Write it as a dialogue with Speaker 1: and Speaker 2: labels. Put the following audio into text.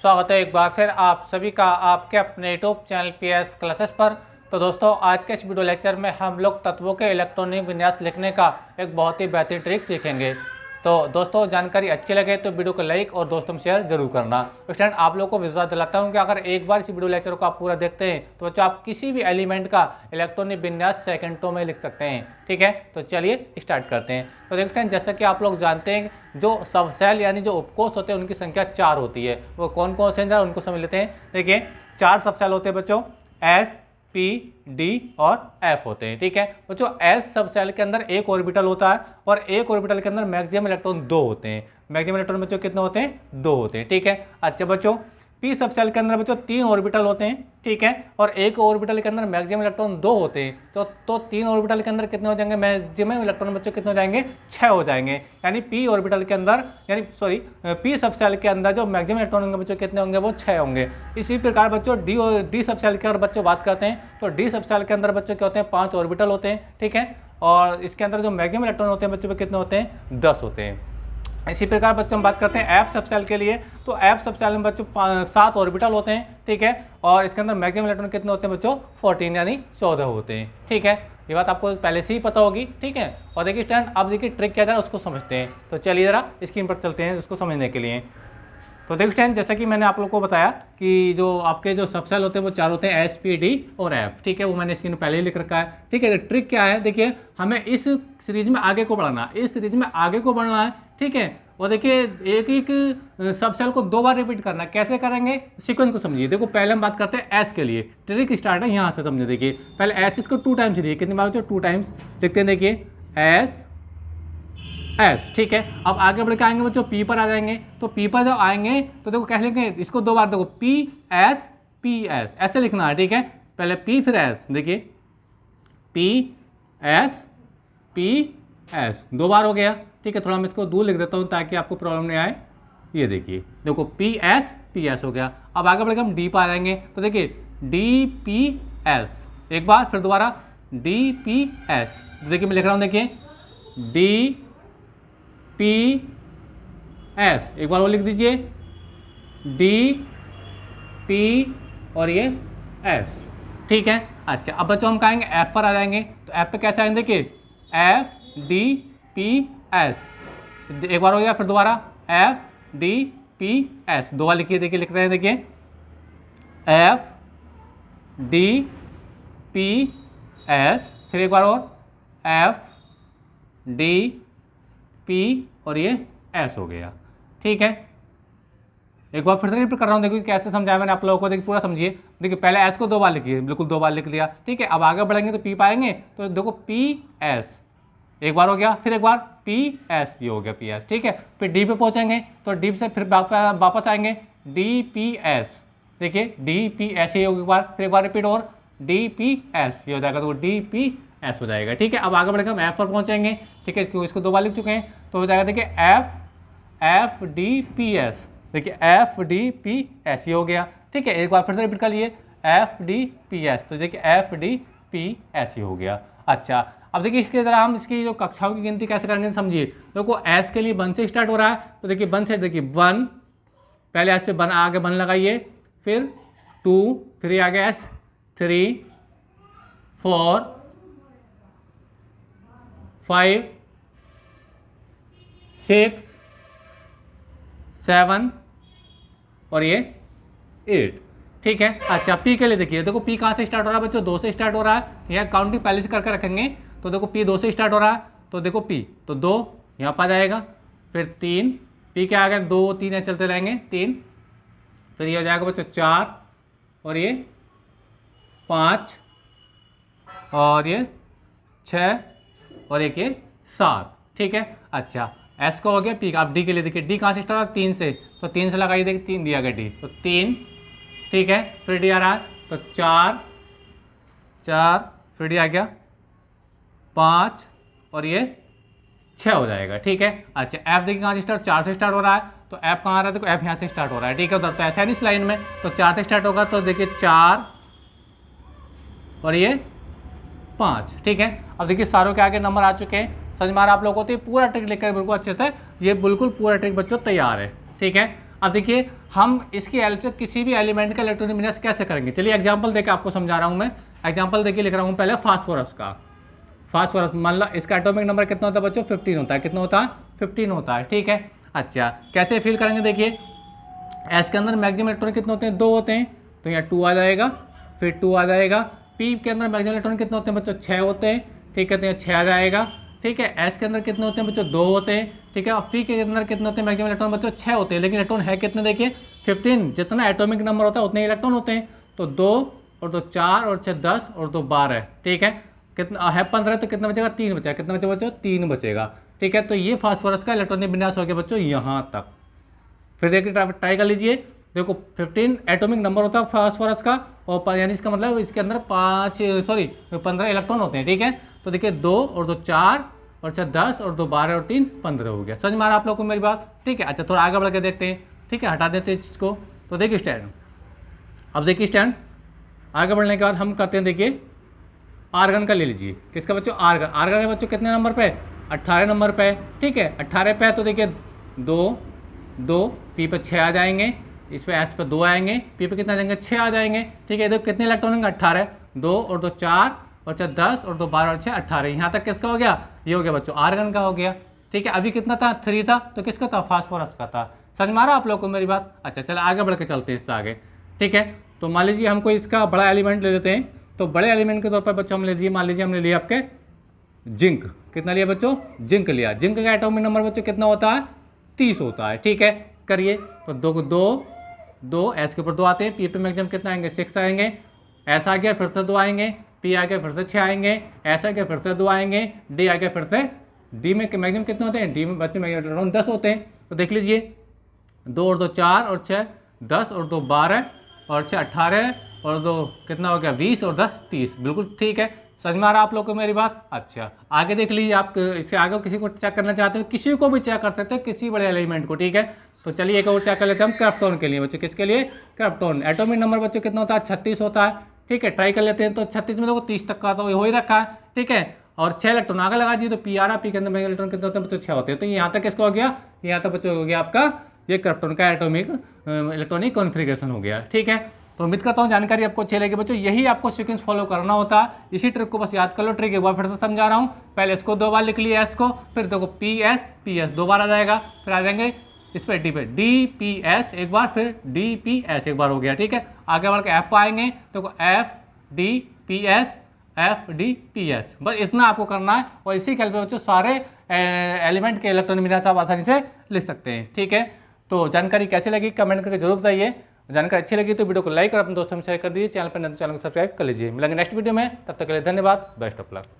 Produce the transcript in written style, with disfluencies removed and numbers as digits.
Speaker 1: स्वागत है एक बार फिर आप सभी का आपके अपने यूट्यूब चैनल पीएस क्लासेस पर। तो दोस्तों आज के इस वीडियो लेक्चर में हम लोग तत्वों के इलेक्ट्रॉनिक विन्यास लिखने का एक बहुत ही बेहतरीन ट्रिक सीखेंगे। तो दोस्तों जानकारी अच्छी लगे तो वीडियो को लाइक और दोस्तों में शेयर जरूर करना। तो स्टूडेंट आप लोगों को विश्वास दिलाता हूं कि अगर एक बार इस वीडियो लेक्चर को आप पूरा देखते हैं तो बच्चों आप किसी भी एलिमेंट का इलेक्ट्रॉनिक विन्यास सेकंडों में लिख सकते हैं। ठीक है, तो चलिए स्टार्ट करते हैं। तो देखते हैं जैसा कि आप लोग जानते हैं जो सबसेल यानी जो उपकोष होते हैं उनकी संख्या 4 होती है। वो कौन कौन से हैं उनको समझ लेते हैं। देखिए 4 सबसेल होते हैं बच्चों, एस पी डी और एफ होते हैं। ठीक है बच्चों, एस सब सेल के अंदर एक ऑर्बिटल होता है और एक ऑर्बिटल के अंदर मैक्सिमम इलेक्ट्रॉन 2 होते हैं। मैक्सिमम इलेक्ट्रॉन बच्चों कितने होते हैं? 2 होते हैं। ठीक है, अच्छा बच्चों पी सब सेल के अंदर बच्चों 3 ऑर्बिटल होते हैं। ठीक है, और एक ऑर्बिटल के अंदर मैक्सिमम इलेक्ट्रॉन 2 होते हैं। तो 3 ऑर्बिटल के अंदर कितने हो जाएंगे? मैक्सिमम इलेक्ट्रॉन बच्चों कितने हो जाएंगे? 6 हो जाएंगे। यानी पी ऑर्बिटल के अंदर पी सब सेल के अंदर जो मैक्सिमम इलेक्ट्रॉन होंगे बच्चों कितने होंगे? वो 6 होंगे। इसी प्रकार बच्चों डी सब सेल की अगर बच्चों बात करते हैं तो डी सब सेल के अंदर बच्चों क्या होते हैं? 5 ऑर्बिटल होते हैं। ठीक है, और इसके अंदर जो मैक्सिमम इलेक्ट्रॉन होते हैं बच्चों पे कितने होते हैं? 10 होते हैं। इसी प्रकार बच्चों हम बात करते हैं एफ सब सेल के लिए। तो एफ सब सेल में बच्चों 7 ऑर्बिटल होते हैं। ठीक है, और इसके अंदर मैक्सिमम इलेक्ट्रॉन कितने होते हैं बच्चों? 14 यानी 14 होते हैं। ठीक है, ये बात आपको पहले से ही पता होगी। ठीक है, और देखिए स्टूडेंट अब देखिए ट्रिक क्या है उसको समझते हैं। तो चलिए जरा स्क्रीन पर चलते हैं उसको समझने के लिए। तो देखिए स्टूडेंट जैसा कि मैंने आप लोगों को बताया कि जो आपके जो सबसेल होते हैं वो 4 होते हैं, एस पी डी और एफ। ठीक है, वो मैंने स्क्रीन पहले ही लिख रखा है। ठीक है, ट्रिक क्या है देखिए, हमें इस सीरीज में आगे को बढ़ाना है, इस सीरीज में आगे को बढ़ना है। ठीक है, और देखिए एक एक सबसेल को 2 बार रिपीट करना है। कैसे करेंगे सीक्वेंस को समझिए। देखो पहले हम बात करते हैं एस के लिए। ट्रिक स्टार्ट है यहाँ से समझे। देखिए पहले एस इसको 2 टाइम्स लिखिए। कितनी बार बच्चों? 2 टाइम्स लिखते हैं। देखिए एस एस। ठीक है, अब आगे बढ़ के आएंगे बच्चों पी पर आ जाएंगे। तो पी पर जब आएंगे तो देखो कैसे लिखेंगे इसको? 2 बार देखो पी एस ऐसे लिखना है। ठीक है, पहले पी फिर एस। देखिए पी एस 2 बार हो गया। ठीक है, थोड़ा मैं इसको दूर लिख देता हूँ ताकि आपको प्रॉब्लम नहीं आए। ये देखिए देखो पी एस हो गया। अब आगे बढ़ के हम डी पर आ जाएंगे। तो देखिए डी पी एस एक बार, फिर दोबारा डी पी एस। देखिए मैं लिख रहा हूँ, देखिए डी पी एस एक बार वो लिख दीजिए, डी पी और ये एस। ठीक है, अच्छा अब बच्चों हम कहेंगे एफ पर आ जाएंगे। तो एफ पे कैसे आएंगे? देखिए एफ डी पी एस एक बार हो गया, फिर दोबारा एफ डी पी एस 2 बार लिखिए। देखिए लिख रहे हैं, देखिए एफ डी पी एस, फिर एक बार और एफ डी पी और ये एस हो गया। ठीक है, एक बार फिर से रिपीट कर रहा हूँ। देखिए कैसे समझाया मैंने आप लोगों को, देखिए पूरा समझिए। देखिए पहले एस को 2 बार लिखिए, बिल्कुल 2 बार लिख लिया। ठीक है, अब आगे बढ़ेंगे तो पी पाएंगे। तो देखो पी एस एक बार हो गया, फिर एक बार पी एस, ये हो गया पी एस। ठीक है, फिर डी पे पहुंचेंगे तो डी से फिर वापस आएंगे डी पी एस। देखिए डी पी एस ये होगी एक बार, फिर एक बार रिपीट और डी पी एस ये हो जाएगा, तो डी पी एस हो जाएगा। ठीक है, अब आगे बढ़कर हम एफ पर पहुंचेंगे। ठीक है, इसको 2 बार लिख चुके हैं तो हो जाएगा देखिए एफ डी पी एस। देखिए एफ डी पी एस ये हो गया। ठीक है, एक बार फिर से रिपीट कर लिए एफ डी पी एस। तो देखिए एफ डी पी एस ये हो गया। अच्छा अब देखिए इसके तरह हम इसकी जो कक्षाओं की गिनती कैसे करेंगे समझिए। देखो एस के लिए 1 से स्टार्ट हो रहा है। तो देखिए 1 से देखिए 1, पहले एस से 1 आगे 1 लगाइए, फिर 2, फिर ये आ गया एस 3 4 5 6 7 और ये 8। ठीक है, अच्छा पी के लिए देखिए, देखो पी कहाँ से स्टार्ट हो रहा है बच्चों? 2 से स्टार्ट हो रहा है। यहाँ काउंटिंग पहले से करके रखेंगे। तो देखो पी 2 से स्टार्ट हो रहा है। तो देखो पी तो 2 यहाँ पर आ जाएगा, फिर 3 पी के आ गया, 2 3 है चलते रहेंगे 3, फिर ये हो जाएगा बच्चों 4 और ये 5 और ये 6 और एक ये 7। ठीक है, अच्छा एस का हो गया। पी का अब डी के लिए देखिए, डी कहाँ से स्टार्ट हो रहा है? 3 से। तो 3 से लगाइए, देखिए 3 दिया गया डी, तो 3। ठीक है, फिर डी आ रहा है तो 4 फिर डी आ गया 5 और ये 6 हो जाएगा। ठीक है, अच्छा एफ देखिए कहाँ से स्टार्ट? 4 से स्टार्ट हो रहा है। तो एफ कहाँ आ रहा है? देखो एफ यहाँ से स्टार्ट हो रहा है। ठीक है, उधर तो ऐसा है नहीं इस लाइन में, तो 4 से स्टार्ट होगा। तो देखिए 4 और ये 5। ठीक है, अब देखिए सारों के आगे नंबर आ चुके हैं। समझ में आ रहा आप लोगों को? तो ये पूरा ट्रिक लेकर बिल्कुल अच्छे से, ये बिल्कुल पूरा ट्रिक बच्चों तैयार है। ठीक है, अब देखिए हम इसकी हेल्प से किसी भी एलिमेंट का इलेक्ट्रॉनिक विन्यास कैसे करेंगे। चलिए एग्जांपल देके आपको समझा रहा हूँ मैं। एग्जांपल देके लिख रहा हूँ पहले फास्फोरस का। फास्फोरस मान लो इसका एटॉमिक नंबर कितना होता है बच्चों, 15 होता है। कितना होता है, 15 होता है, ठीक है। अच्छा कैसे फिल करेंगे, देखिए एस के अंदर मैक्सिमम इलेक्ट्रॉन कितने होते हैं, 2 होते हैं, तो यहाँ 2 आ जाएगा, फिर 2 आ जाएगा। पी के अंदर मैक्सिमम इलेक्ट्रॉन कितने होते हैं बच्चों, 6 होते हैं, ठीक है, तो यहाँ 6 आ जाएगा, ठीक है। एस के अंदर कितने होते हैं बच्चों, 2 होते हैं, ठीक है। अब पी के अंदर कितने होते हैं मैक्सिमम इलेक्ट्रॉन बच्चों, 6 होते हैं, लेकिन इलेक्ट्रॉन है कितने, देखिए 15। जितना एटॉमिक नंबर होता है उतने इलेक्ट्रॉन होते हैं, तो 2 और 2 4 और 6 10 और 2 12, ठीक है। कितना है 15, तो कितना बचेगा, 3 बचेगा। कितना बचेगा बच्चों, 3 बचेगा, ठीक है। तो ये फास्फोरस का इलेक्ट्रॉनिक विन्यास हो गया बच्चों यहाँ तक। फिर देखिए ट्राई कर लीजिए, देखो 15 एटॉमिक नंबर होता है फास्फोरस का, और यानी इसका मतलब इसके अंदर 15 इलेक्ट्रॉन होते हैं, ठीक है। तो देखिए 2 और 2 4 और 6 10 और 2 12 और 3 15 हो गया। समझ में आ रहा आप लोगों को मेरी बात, ठीक है। अच्छा थोड़ा आगे बढ़ के देखते हैं, ठीक है, हटा देते हैं इस चीज़ को। तो देखिए स्टैंड, अब देखिए स्टैंड आगे बढ़ने के बाद हम करते हैं, देखिए आर्गन का ले लीजिए। किसका बच्चों, आर्गन। आर्गन है बच्चों कितने नंबर पे, 18 नंबर पे, ठीक है। 18 पे है तो देखिए 2 पी पे 6 आ जाएंगे, इस पे एस पे 2 आएंगे, पी पे कितना आ जाएंगे, 6 आ जाएंगे, ठीक है। देखो कितने इलेक्ट्रॉन होंगे, 18, 2 और 2 4 और 6 10 और 2 12 और 6 18। यहाँ तक किसका हो गया, ये हो गया बच्चों आर्गन का हो गया, ठीक है। अभी कितना था, 3 था, तो किसका था, फास्फोरस का था। समझ में आ रहा आप लोग को मेरी बात। अच्छा चलो आगे बढ़ के चलते हैं इससे आगे, ठीक है। तो मान लीजिए हमको इसका बड़ा एलिमेंट ले लेते हैं, तो बड़े एलिमेंट के तौर पर बच्चों हम ले लीजिए, मान लीजिए हमने लिया आपके जिंक। कितना लिया बच्चों, जिंक लिया। जिंक का एटॉमिक नंबर बच्चों कितना होता है, 30 होता है, ठीक है। करिए तो 2 एस के ऊपर 2 आते हैं, पी पे मैक्सिमम कितना आएंगे, 6 आएंगे, एस आ गया फिर से 2 आएंगे, पी आ गया फिर से 6 आएंगे, एस आ गया फिर से 2 आएंगे, डी आ गया फिर से, डी में मैक्सिमम कितने होते हैं, डी में बच्चों मैक्सिमम 10 होते हैं। तो देख लीजिए 2 और 2 4 और 6 10 और 2 12 और 6 18 और 2 कितना हो गया, 20 और 10 30, बिल्कुल ठीक है। समझ में आ रहा आप लोग को मेरी बात। अच्छा आगे देख लीजिए, आप इससे आगे किसी को चेक करना चाहते हो, किसी को भी चेक कर सकते हो, किसी बड़े एलिमेंट को, ठीक है। तो चलिए एक और चेक कर लेते हैं हम क्रिप्टॉन के लिए बच्चों। किसके लिए, क्रिप्टॉन। एटॉमिक नंबर बच्चों कितना होता है, 36 होता है, ठीक है। ट्राई कर लेते हैं, तो 36 में देखो 30 तक का तो हो ही रखा है, ठीक है। और 6 इलेक्ट्रॉन आगे लगा दीजिए, तो पी आ रहा, पी के अंदर इलेक्ट्रॉन कितने होते हैं बच्चों, 6 होते हैं। तो यहाँ तक किसका हो गया, यहाँ तक बच्चों हो गया आपका ये क्रिप्टॉन का एटॉमिक इलेक्ट्रॉनिक कॉन्फ़िगरेशन हो गया, ठीक है। तो उम्मीद करता हूँ जानकारी आपको अच्छी लगी बच्चों। यही आपको सीक्वेंस फॉलो करना होता है, इसी ट्रिक को बस याद कर लो। ट्रिक एक बार फिर से समझा रहा हूँ, पहले इसको 2 बार लिख लिया, एस को, फिर देखो पी एस 2 बार आ जाएगा, फिर आ जाएंगे इस पे डी पी एस एक बार, फिर डी पी एस एक बार हो गया, ठीक है। आगे बढ़ के एफ पर आएंगे तो F D P S F D P S, बस इतना आपको करना है। और इसी खेल पे बच्चों सारे एलिमेंट के इलेक्ट्रॉनिक विन्यास आप आसानी से लिख सकते हैं, ठीक है। तो जानकारी कैसी लगी कमेंट करके जरूर बताइए। जानकारी अच्छी लगी तो वीडियो को लाइक और अपने दोस्तों में शेयर कर दीजिए। चैनल पर नए तो चैनल को सब्सक्राइब कर लीजिए। मिलेंगे नेक्स्ट वीडियो में, तब तक के लिए धन्यवाद, बेस्ट ऑफ लक।